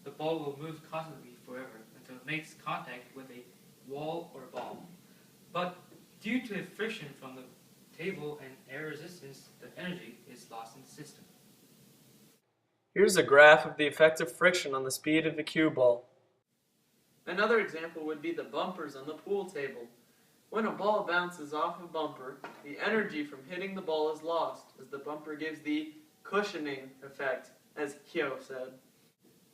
the ball will move constantly forever until it makes contact with a wall or ball. But due to friction from the table and air resistance, the energy is lost in the system. Here's a graph of the effect of friction on the speed of the cue ball. Another example would be the bumpers on the pool table. When a ball bounces off a bumper, the energy from hitting the ball is lost, as the bumper gives the cushioning effect, as Kyo said.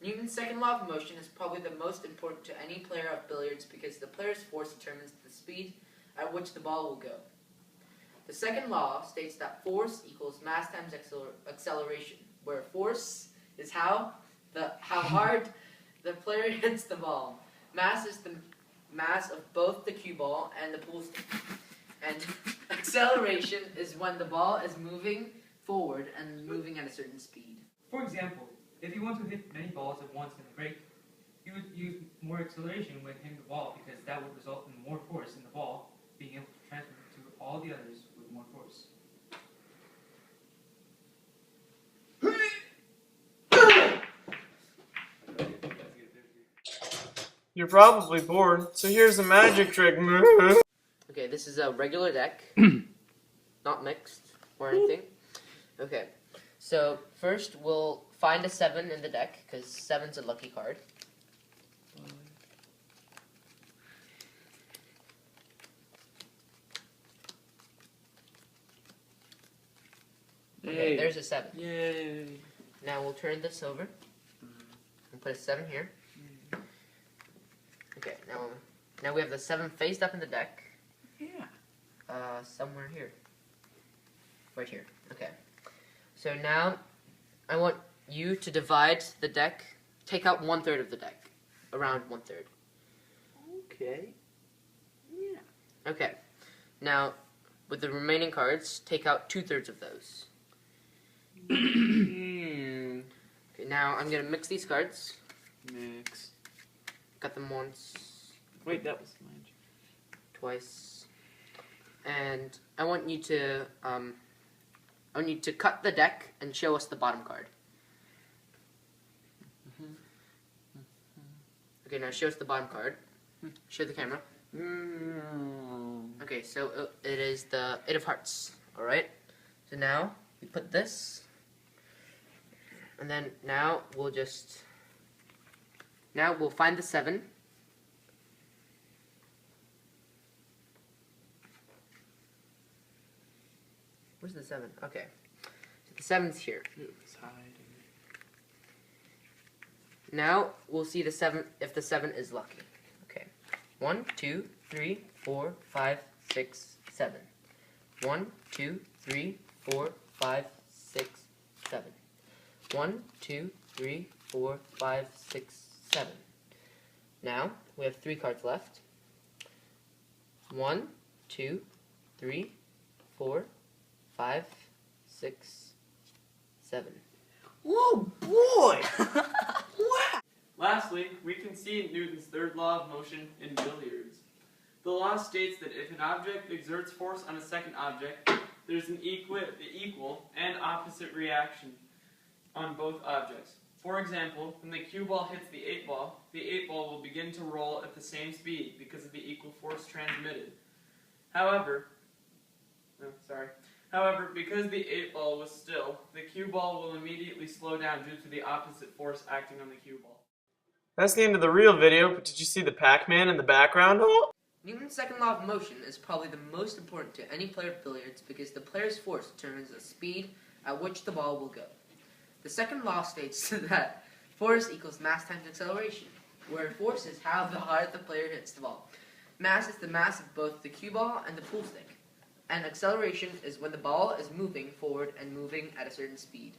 Newton's second law of motion is probably the most important to any player of billiards because the player's force determines the speed at which the ball will go. The second law states that force equals mass times acceleration, where force is how hard the player hits the ball. Mass is the mass of both the cue ball and the pool stick. And acceleration is when the ball is moving forward and moving at a certain speed. For example, if you want to hit many balls at once in a break, you would use more acceleration when hitting the ball because that would result in more force in the ball being able to transfer to all the others with more force. You're probably bored, so here's a magic trick. Okay, this is a regular deck, not mixed or anything. Okay, so first we'll find a 7 in the deck, because 7's a lucky card. Okay, there's a 7. Yay! Now we'll turn this over and put a 7 here. Okay, now we have the 7 faced up in the deck. Yeah. Somewhere here. Right here. Okay. So now I want you to divide the deck. Take out 1/3 of the deck. Around 1/3. Okay. Yeah. Okay. Now, with the remaining cards, take out 2/3 of those. Okay, now I'm going to mix these cards. Mix. Cut them once. Wait, that was mine. Twice. And I want you to cut the deck and show us the bottom card. Okay, now show us the bottom card. Show the camera. Okay, so it is the 8 of hearts. Alright? So now we put this. And then now we'll find the 7. Where's the 7? Okay. So the 7's here. It's hiding. Now we'll see the 7 if the 7 is lucky. Okay. 1, 2, 3, 4, 5, 6, 7. 1, 2, 3, 4, 5, 6, 7. 1, 2, 3, 4, 5, 6, 7. Now we have 3 cards left. 1, 2, 3, 4, 5, 6, 7. Oh boy! Wow! Lastly, we can see Newton's third law of motion in billiards. The law states that if an object exerts force on a second object, there's an equal and opposite reaction on both objects. For example, when the cue ball hits the 8 ball will begin to roll at the same speed because of the equal force transmitted. However, because the 8 ball was still, the cue ball will immediately slow down due to the opposite force acting on the cue ball. That's the end of the real video, but did you see the Pac-Man in the background? Oh! Newton's second law of motion is probably the most important to any player of billiards because the player's force determines the speed at which the ball will go. The second law states that force equals mass times acceleration, where force is how hard the player hits the ball. Mass is the mass of both the cue ball and the pool stick, and acceleration is when the ball is moving forward and moving at a certain speed.